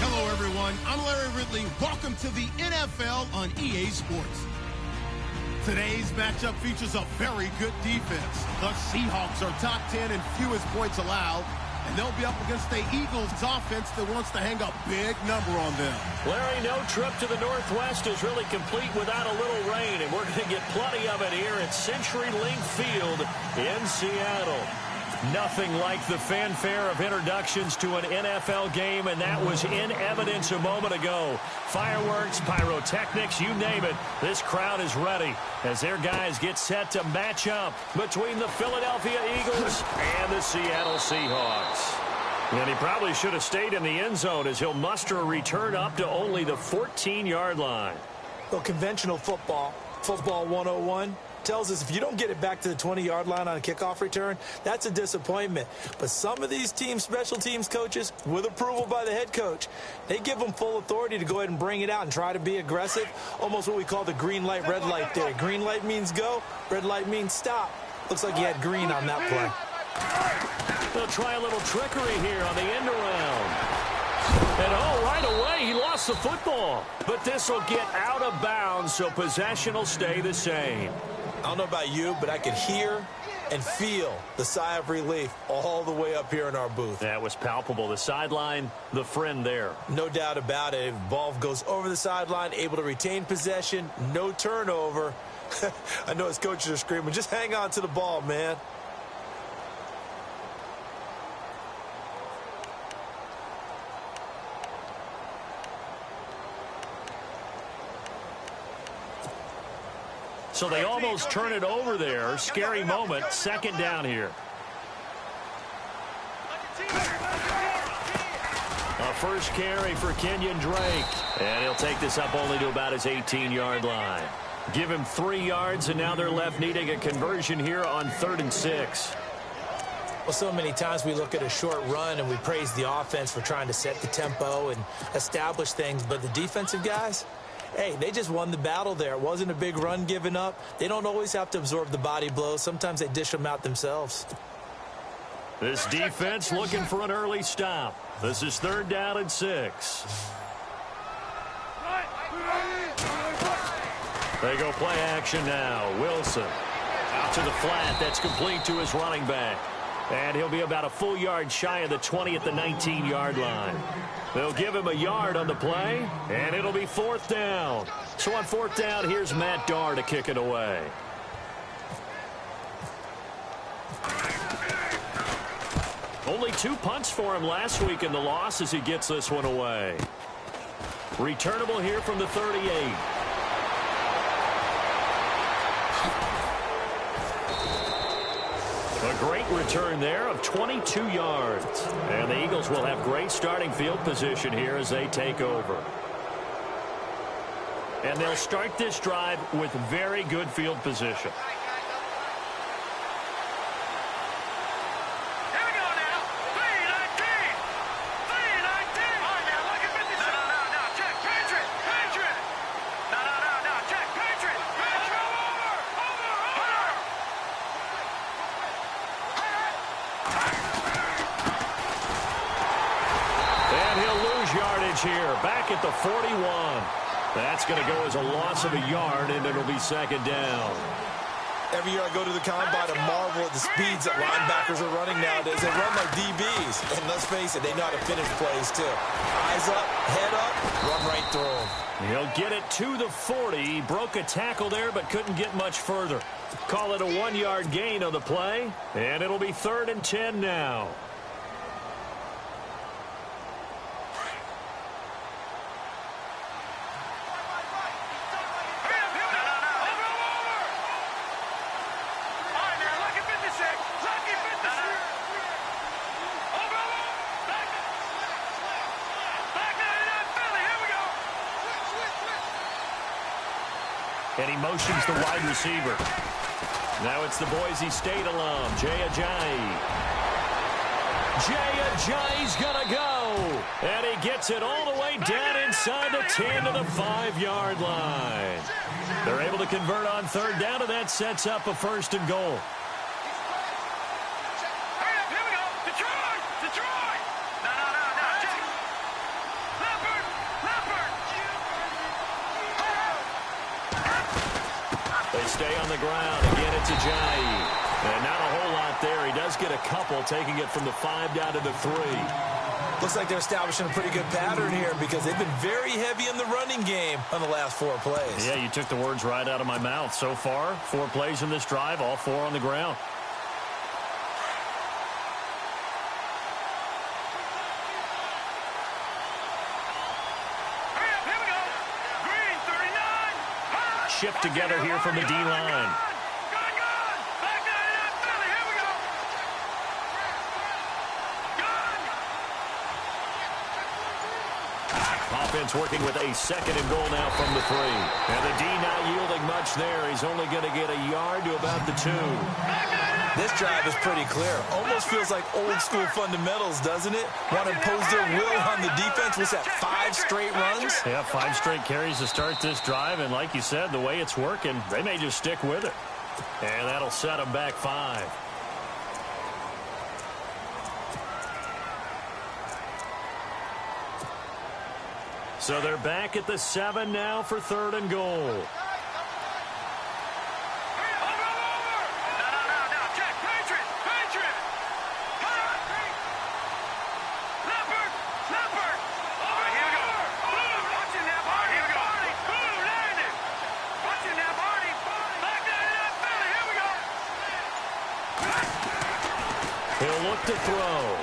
Hello, everyone. I'm Larry Ridley. Welcome to the NFL on EA Sports. Today's matchup features a very good defense. The Seahawks are top 10 in fewest points allowed, and they'll be up against the Eagles' offense that wants to hang a big number on them. Larry, no trip to the Northwest is really complete without a little rain, and we're going to get plenty of it here at CenturyLink Field in Seattle. Nothing like the fanfare of introductions to an NFL game, and that was in evidence a moment ago. Fireworks, pyrotechnics, you name it. This crowd is ready as their guys get set to match up between the Philadelphia Eagles and the Seattle Seahawks. And he probably should have stayed in the end zone as he'll muster a return up to only the 14-yard line. Well, conventional football 101, tells us if you don't get it back to the 20-yard line on a kickoff return, that's a disappointment. But some of these special teams coaches, with approval by the head coach, they give them full authority to go ahead and bring it out and try to be aggressive, almost what we call the green light, red light theory. Green light means go, red light means stop. Looks like he had green on that play. They'll try a little trickery here on the end around. And right away, he lost the football. But this will get out of bounds, so possession will stay the same. I don't know about you, but I could hear and feel the sigh of relief all the way up here in our booth. That was palpable. The sideline, the friend there. No doubt about it. Ball goes over the sideline, able to retain possession, no turnover. I know his coaches are screaming, just hang on to the ball, man. So they almost turn it over there. Scary moment. Second down here. A first carry for Kenyon Drake. And he'll take this up only to about his 18-yard line. Give him 3 yards, and now they're left needing a conversion here on 3rd and 6. Well, so many times we look at a short run and we praise the offense for trying to set the tempo and establish things. But the defensive guys, hey, they just won the battle there. It wasn't a big run given up. They don't always have to absorb the body blows. Sometimes they dish them out themselves. This defense looking for an early stop. This is 3rd down and 6. They go play action now. Wilson out to the flat. That's complete to his running back. And he'll be about a full yard shy of the 20 at the 19-yard line. They'll give him a yard on the play, and it'll be 4th down. So on 4th down, here's Matt Darr to kick it away. Only 2 punts for him last week in the loss as he gets this one away. Returnable here from the 38. A great return there of 22 yards. And the Eagles will have great starting field position here as they take over. And they'll start this drive with very good field position. Here, back at the 41. That's going to go as a loss of a yard, and it'll be 2nd down. Every year I go to the combine and marvel at the speeds that linebackers are running nowadays. They run like DBs, and let's face it, they know how to finish plays too. Eyes up, head up, run right through them. He'll get it to the 40. He broke a tackle there, but couldn't get much further. Call it a 1-yard gain on the play, and it'll be 3rd and 10 now. And he motions the wide receiver. Now it's the Boise State alum, Jay Ajayi. Jay Ajayi's going to go. And he gets it all the way down inside the 10 to the 5-yard line. They're able to convert on 3rd down, and that sets up a 1st and goal. stay on the ground. Again, it's Ajayi. And not a whole lot there. He does get a couple, taking it from the 5 down to the 3. Looks like they're establishing a pretty good pattern here because they've been very heavy in the running game on the last 4 plays. Yeah, you took the words right out of my mouth. So far, 4 plays in this drive, all 4 on the ground. Shift together here from the D-line. Offense working with a 2nd and goal now from the 3. And the D not yielding much there. He's only going to get a yard to about the 2. This drive is pretty clear. Almost feels like old school fundamentals, doesn't it? Want to impose their will on the defense. Was that 5 straight runs? Yeah, 5 straight carries to start this drive. And like you said, the way it's working, they may just stick with it. And that'll set them back 5. So they're back at the 7 now for 3rd and goal. He'll look to throw.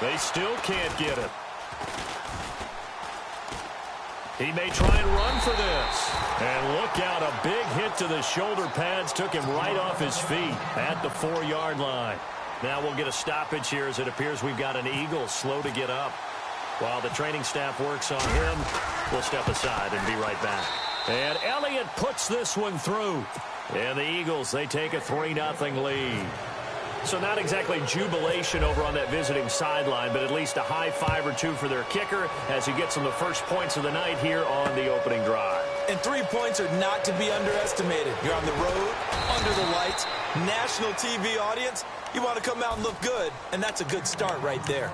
They still can't get it. He may try and run for this. And look out, a big hit to the shoulder pads took him right off his feet at the 4-yard line. Now we'll get a stoppage here as it appears we've got an Eagle slow to get up. While the training staff works on him, we'll step aside and be right back. And Elliott puts this one through. And the Eagles, they take a 3-0 lead. So not exactly jubilation over on that visiting sideline, but at least a high 5 or 2 for their kicker as he gets them the first points of the night here on the opening drive. And 3 points are not to be underestimated. You're on the road, under the lights, national TV audience. You want to come out and look good, and that's a good start right there.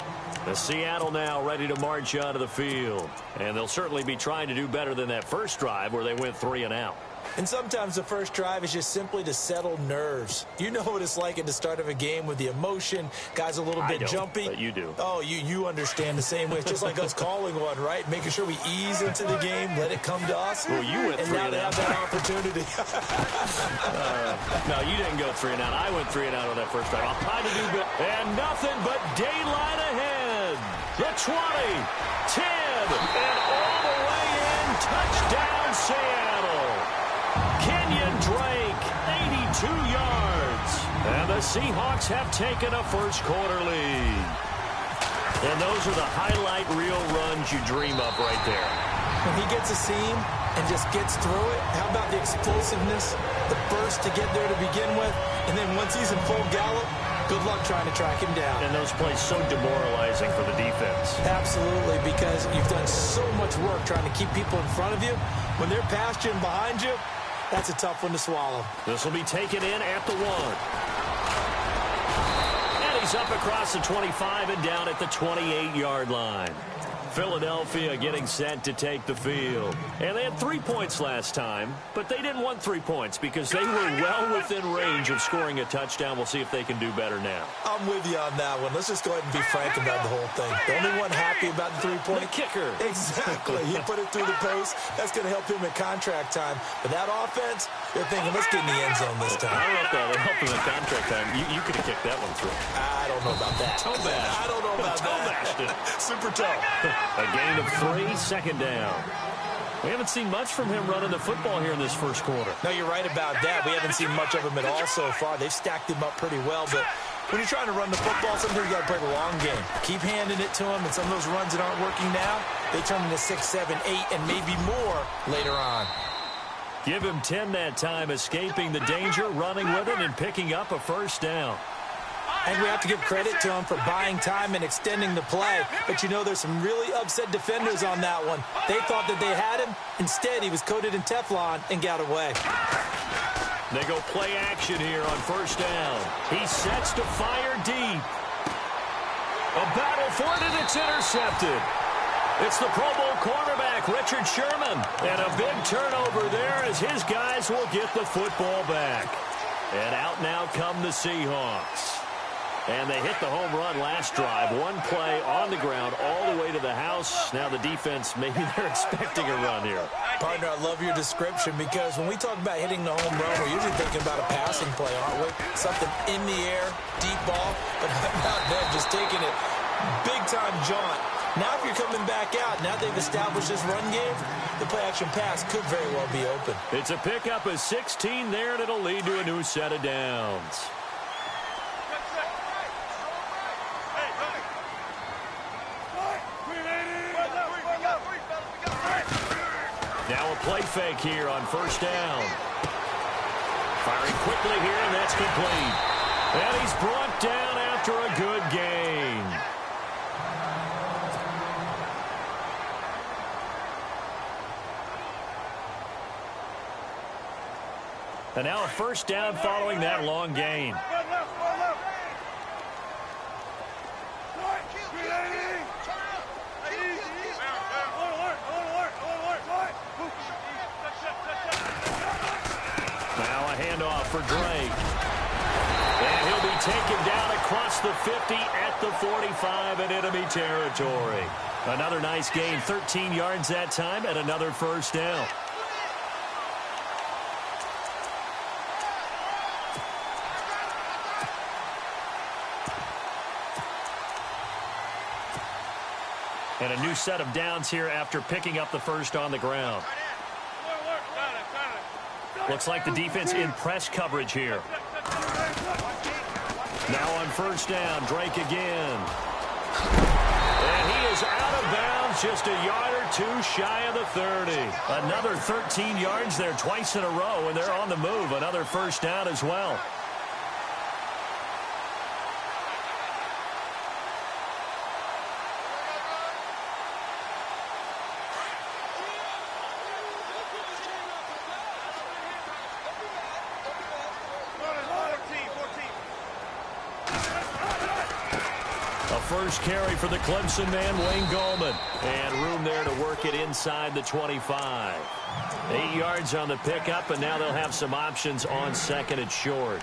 The Seattle now ready to march onto the field. And they'll certainly be trying to do better than that first drive where they went 3 and out. And sometimes the first drive is just simply to settle nerves. You know what it's like at the start of a game with the emotion. Guys a little bit jumpy. But you do. Oh, you understand the same way. It's just like us calling one, right? Making sure we ease into the game, let it come to us. Well, you went 3 and out. And now they have that opportunity. No, you didn't go 3 and out. I went 3 and out on that first drive. I'll try to do good. And nothing but daylight ahead. The 20, 10, and all the way in. Touchdown, Seattle. Kenyon Drake, 82 yards. And the Seahawks have taken a first-quarter lead. And those are the highlight reel runs you dream of right there. When he gets a seam and just gets through it, how about the explosiveness, the burst to get there to begin with, and then once he's in full gallop, good luck trying to track him down. And those plays so demoralizing for the defense. Absolutely, because you've done so much work trying to keep people in front of you. When they're past you and behind you, that's a tough one to swallow. This will be taken in at the 1. And he's up across the 25 and down at the 28-yard line. Philadelphia getting set to take the field. And they had 3 points last time, but they didn't want 3 points because they were well within range of scoring a touchdown. We'll see if they can do better now. I'm with you on that one. Let's just go ahead and be frank about the whole thing. The only one happy about the 3-point. The kicker. Exactly. He put it through the post. That's going to help him in contract time. But that offense, they're thinking, let's get in the end zone this time. I don't know if that would help him in contract time. You could have kicked that one through. I don't know about that. Toe bash. I don't know about that. Toe bashed it. Super toe. A gain of 3, 2nd down. We haven't seen much from him running the football here in this first quarter. No, you're right about that. We haven't seen much of him at all so far. They've stacked him up pretty well, but when you're trying to run the football, sometimes you got to play the long game. Keep handing it to him, and some of those runs that aren't working now, they turn into 6, 7, 8, and maybe more later on. Give him 10 that time, escaping the danger, running with it, and picking up a first down. And we have to give credit to him for buying time and extending the play. But, you know, there's some really upset defenders on that one. They thought that they had him. Instead, he was coated in Teflon and got away. They go play action here on first down. He sets to fire deep. A battle for it, and it's intercepted. It's the Pro Bowl cornerback, Richard Sherman. And a big turnover there as his guys will get the football back. And out now come the Seahawks. And they hit the home run last drive. One play on the ground all the way to the house. Now the defense, maybe they're expecting a run here. Partner, I love your description because when we talk about hitting the home run, we're usually thinking about a passing play, aren't we? Something in the air, deep ball. But how about them just taking it big-time jaunt? Now if you're coming back out, now they've established this run game, the play-action pass could very well be open. It's a pickup of 16 there, and it'll lead to a new set of downs. Now a play fake here on first down. Firing quickly here, and that's complete. And he's brought down after a good gain. And now a first down following that long gain. Now a handoff for Drake. And he'll be taken down across the 50 at the 45 in enemy territory. Another nice gain, 13 yards that time, and another first down. And a new set of downs here after picking up the first on the ground. Looks like the defense in press coverage here. Now on first down, Drake again. And he is out of bounds, just a yard or two shy of the 30. Another 13 yards there twice in a row, and they're on the move. Another first down as well. First carry for the Clemson man, Wayne Gallman. And room there to work it inside the 25. 8 yards on the pickup, and now they'll have some options on second and short.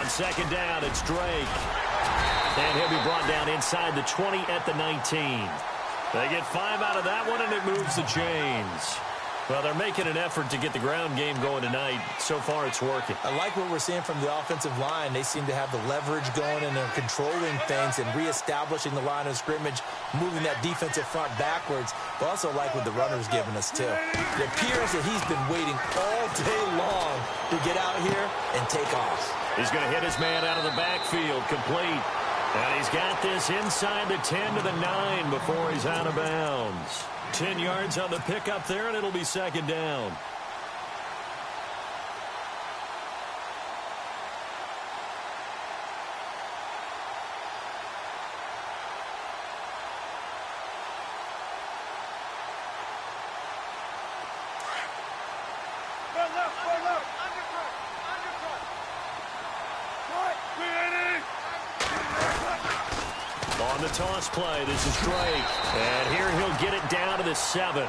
Second down, it's Drake. And he'll be brought down inside the 20 at the 19. They get 5 out of that one, and it moves the chains. Well, they're making an effort to get the ground game going tonight. So far, it's working. I like what we're seeing from the offensive line. They seem to have the leverage going, and they're controlling things and reestablishing the line of scrimmage, moving that defensive front backwards. But also like what the runner's giving us, too. It appears that he's been waiting all day long to get out here and take off. He's going to hit his man out of the backfield, complete. And he's got this inside the 10 to the 9 before he's out of bounds. 10 yards on the pickup there, and it'll be second down. On the toss play, this is Drake. And here he'll get it down to the 7.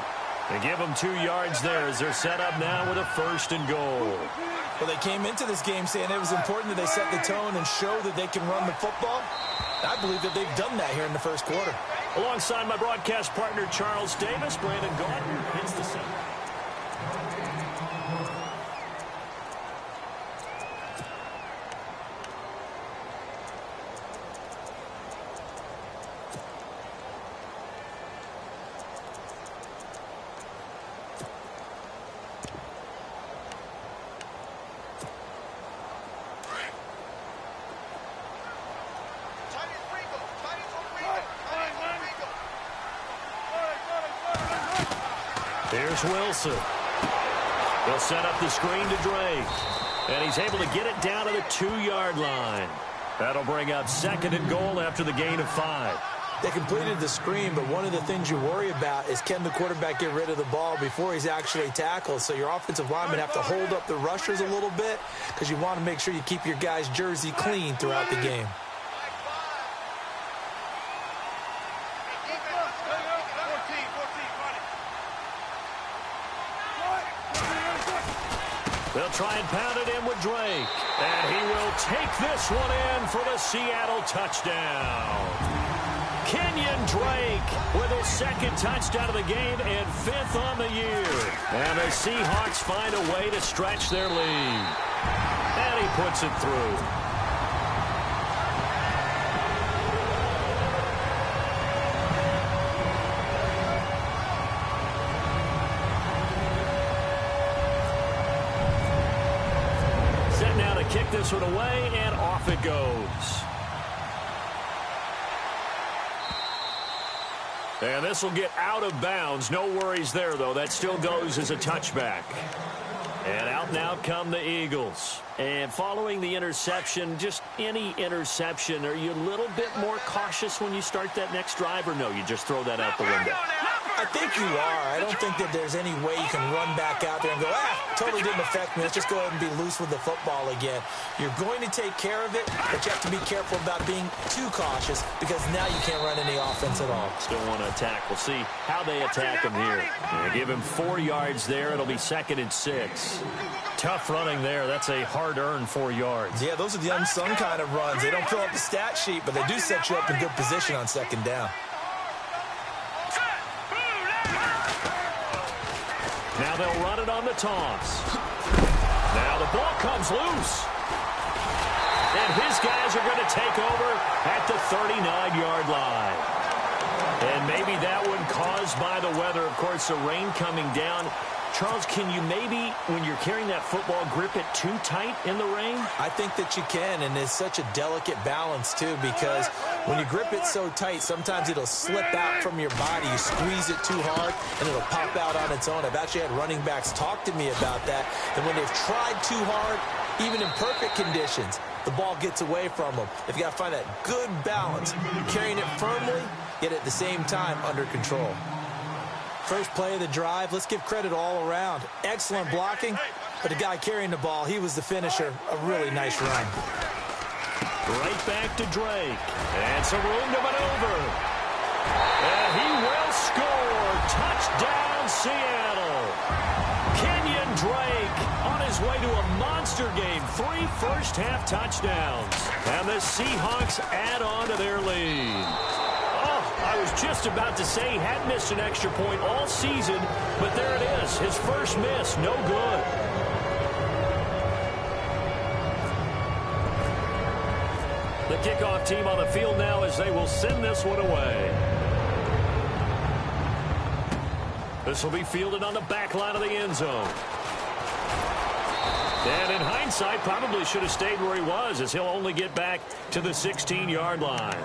And give them 2 yards there as they're set up now with a first and goal. Well, they came into this game saying it was important that they set the tone and show that they can run the football. I believe that they've done that here in the first quarter. Alongside my broadcast partner, Charles Davis, Brandon Gordon hits the center. Here's Wilson. He'll set up the screen to Drake. And he's able to get it down to the 2-yard line. That'll bring up 2nd and goal after the gain of 5. They completed the screen, but one of the things you worry about is can the quarterback get rid of the ball before he's actually tackled. So your offensive linemen have to hold up the rushers a little bit because you want to make sure you keep your guy's jersey clean throughout the game. They'll try and pound it in with Drake. And he will take this one in for the Seattle touchdown. Kenyon Drake with his 2nd touchdown of the game and 5th on the year. And the Seahawks find a way to stretch their lead. And he puts it through. Set now to kick this one away, and off it goes. And this will get out of bounds. No worries there, though. That still goes as a touchback. And out and out come the Eagles. And following the interception, just any interception, are you a little bit more cautious when you start that next drive, or no, you just throw that out the window? I think you are. I don't think that there's any way you can run back out there and go, totally didn't affect me. Let's just go ahead and be loose with the football again. You're going to take care of it, but you have to be careful about being too cautious because now you can't run any offense at all. Still want to attack. We'll see how they attack him here. Give him 4 yards there. It'll be 2nd and 6. Tough running there. That's a hard-earned 4 yards. Yeah, those are the unsung kind of runs. They don't fill up the stat sheet, but they do set you up in good position on 2nd down. Now they'll run it on the toss. Now the ball comes loose. And his guys are going to take over at the 39-yard line. And maybe that one caused by the weather. Of course, the rain coming down. Charles, can you maybe, when you're carrying that football, grip it too tight in the rain? I think that you can, and it's such a delicate balance, too, because when you grip it so tight, sometimes it'll slip out from your body. You squeeze it too hard, and it'll pop out on its own. I've actually had running backs talk to me about that, and when they've tried too hard, even in perfect conditions, the ball gets away from them. They've got to find that good balance, carrying it firmly, yet at the same time under control. First play of the drive, let's give credit all around. Excellent blocking, but the guy carrying the ball, he was the finisher. A really nice run. Right back to Drake. And some room to maneuver. And he will score. Touchdown, Seattle. Kenyon Drake on his way to a monster game. 3 first-half touchdowns. And the Seahawks add on to their lead. I was just about to say he had missed an extra point all season, but there it is. His first miss, no good. The kickoff team on the field now as they will send this one away. This will be fielded on the back line of the end zone. And in hindsight, probably should have stayed where he was as he'll only get back to the 16-yard line.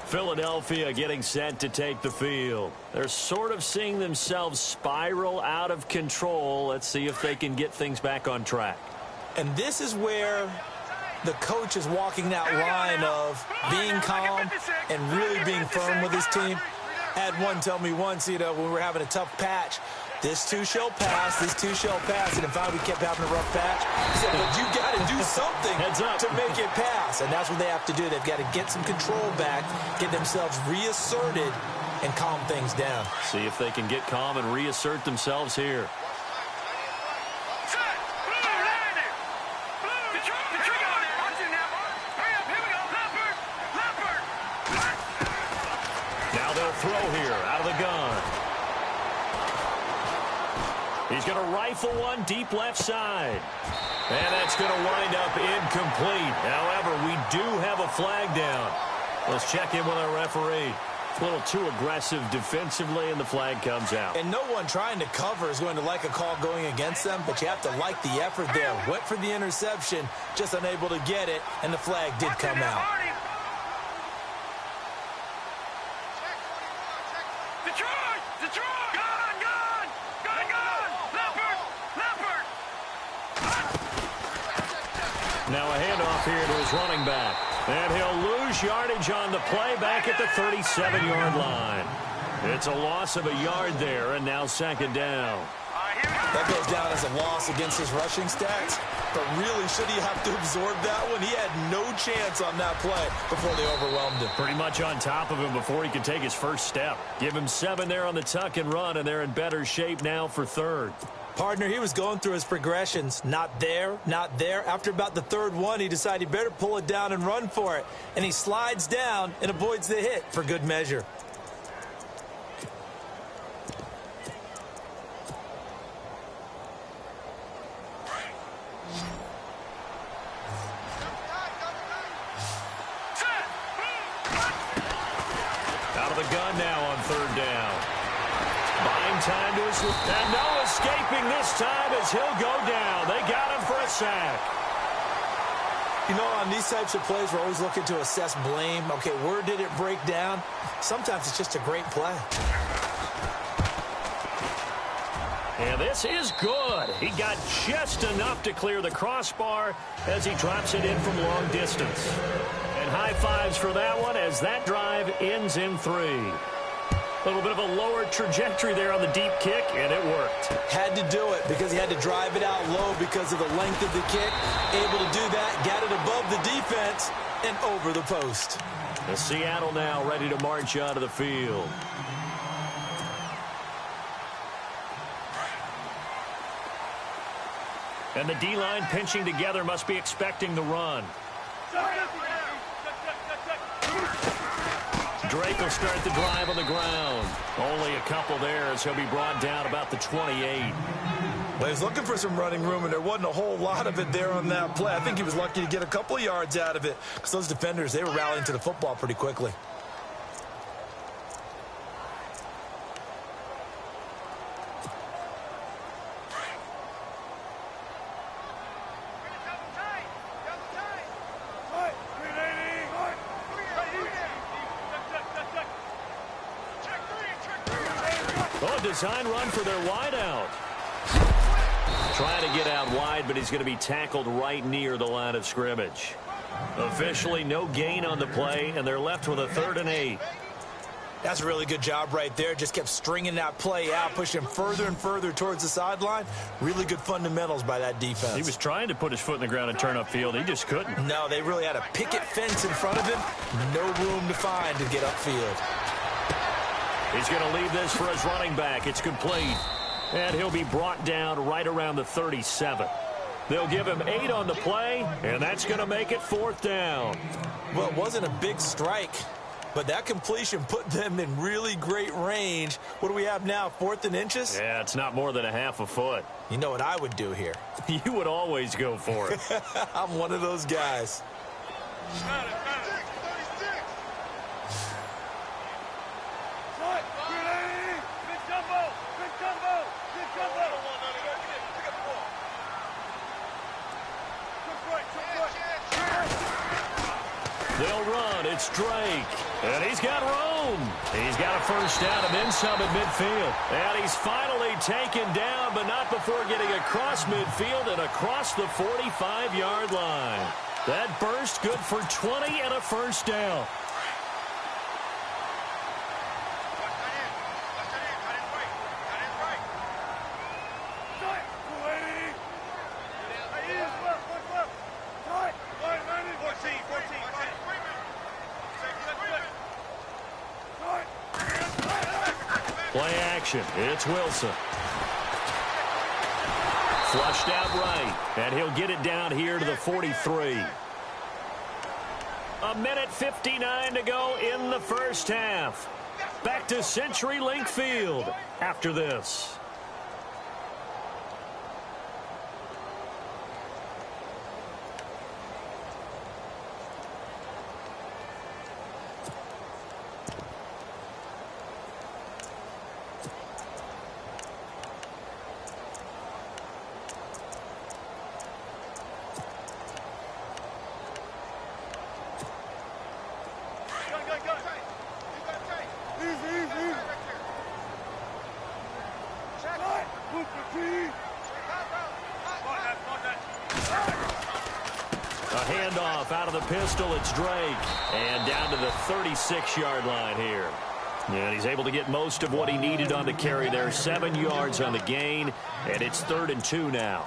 Philadelphia getting set to take the field. They're sort of seeing themselves spiral out of control. Let's see if they can get things back on track. And this is where the coach is walking that line of being calm and really being firm with his team. I had one tell me once, when we were having a tough patch, this too shall pass, this too shall pass. And in fact, we kept having a rough patch. He said, but you got to do something to make it pass. And that's what they have to do. They've got to get some control back, get themselves reasserted, and calm things down. See if they can get calm and reassert themselves here. Now they'll throw here out of the gun. He's going to rifle one deep left side. And that's going to wind up incomplete. However, we do have a flag down. Let's check in with our referee. A little too aggressive defensively, and the flag comes out. And no one trying to cover is going to like a call going against them, but you have to like the effort there. Went for the interception, just unable to get it, and the flag did come out. Detroit! Detroit! Gun! Gun! Gun! Gun! Now a handoff here to his running back. And he'll lose yardage on the play back at the 37-yard line. It's a loss of a yard there, and now second down. That goes down as a loss against his rushing stats. But really, should he have to absorb that one? He had no chance on that play before they overwhelmed him. Pretty much on top of him before he could take his first step. Give him 7 there on the tuck and run, and they're in better shape now for third. Partner, he was going through his progressions. Not there, not there. After about the third one, he decided he better pull it down and run for it. And he slides down and avoids the hit for good measure. Out of the gun now on third down. Buying time to his left. And no escaping this time as he'll go down. They got him for a sack. You know, on these types of plays, we're always looking to assess blame. Okay, where did it break down? Sometimes it's just a great play. And this is good. He got just enough to clear the crossbar as he drops it in from long distance. And high fives for that one as that drive ends in 3. A little bit of a lower trajectory there on the deep kick, and it worked. Had to do it because he had to drive it out low because of the length of the kick. Able to do that, got it above the defense, and over the post. The Seattle now ready to march out of the field. And the D-line pinching together must be expecting the run. Drake will start the drive on the ground. Only a couple there as he'll be brought down about the 28. Well, he was looking for some running room, and there wasn't a whole lot of it there on that play. I think he was lucky to get a couple of yards out of it because those defenders, they were rallying to the football pretty quickly. Design run for their wideout. Trying to get out wide, but he's going to be tackled right near the line of scrimmage. Officially, no gain on the play, and they're left with a 3rd and 8. That's a really good job right there. Just kept stringing that play out, pushing him further and further towards the sideline. Really good fundamentals by that defense. He was trying to put his foot in the ground and turn upfield. He just couldn't. No, they really had a picket fence in front of him. No room to find to get upfield. He's going to leave this for his running back. It's complete. And he'll be brought down right around the 37. They'll give him 8 on the play, and that's going to make it 4th down. Well, it wasn't a big strike, but that completion put them in really great range. What do we have now, 4th and inches? Yeah, it's not more than a half a foot. You know what I would do here? You would always go for it. I'm one of those guys. They'll run. It's Drake. And he's got room. He's got a first down and then some at midfield. And he's finally taken down, but not before getting across midfield and across the 45-yard line. That burst good for 20 and a first down. Play action. It's Wilson. Flushed out right. And he'll get it down here to the 43. 1:59 to go in the first half. Back to CenturyLink Field after this. A handoff out of the pistol. It's Drake. And down to the 36-yard line here. And he's able to get most of what he needed on the carry there. 7 yards on the gain. And it's 3rd and 2 now.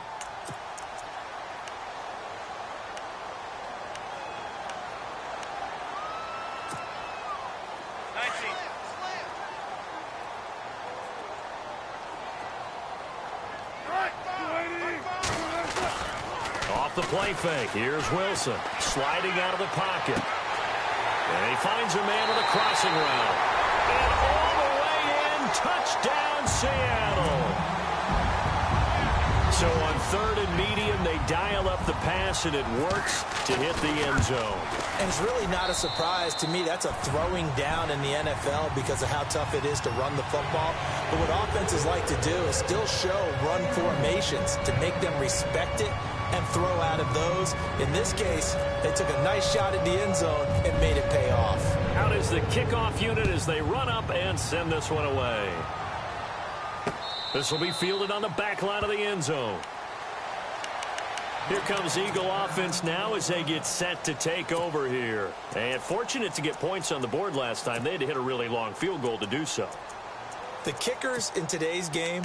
Off the play fake. Here's Wilson sliding out of the pocket. And he finds a man with a crossing route. And all the way in, touchdown Seattle. So on 3rd and medium, they dial up the pass, and it works to hit the end zone. And it's really not a surprise to me. That's a throwing down in the NFL because of how tough it is to run the football. But what offenses like to do is still show run formations to make them respect it and throw out of those. In this case, they took a nice shot at the end zone and made it pay off. Out is the kickoff unit as they run up and send this one away. This will be fielded on the back line of the end zone. Here comes Eagle offense now as they get set to take over here. And fortunate to get points on the board last time. They had to hit a really long field goal to do so. The kickers in today's game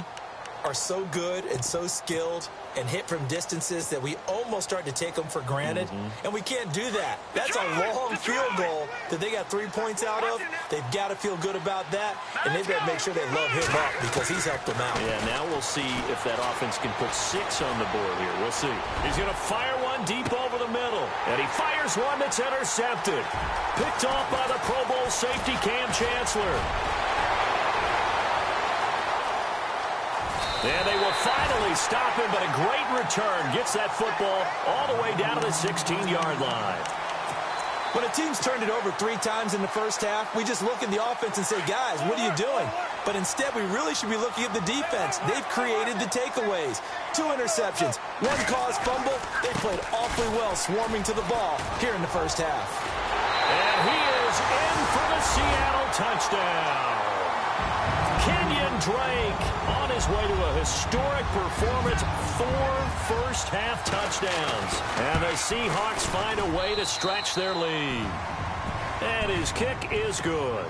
are so good and so skilled and hit from distances that we almost start to take them for granted. And we can't do that. That's a long field goal that they got 3 points out of. They've got to feel good about that, and they better make sure they love him up because he's helped them out. Yeah, now we'll see if that offense can put 6 on the board here. We'll see. He's going to fire one deep over the middle, and he fires one that's intercepted. Picked off by the Pro Bowl safety Cam Chancellor. And they will finally stop him, but a great return gets that football all the way down to the 16-yard line. When a team's turned it over 3 times in the first half, we just look at the offense and say, guys, what are you doing? But instead, we really should be looking at the defense. They've created the takeaways. 2 interceptions, 1 caused fumble. They played awfully well swarming to the ball here in the first half. And he is in for the Seattle touchdown. Kenyon Drake on his way to a historic performance, 4 first-half touchdowns. And the Seahawks find a way to stretch their lead. And his kick is good.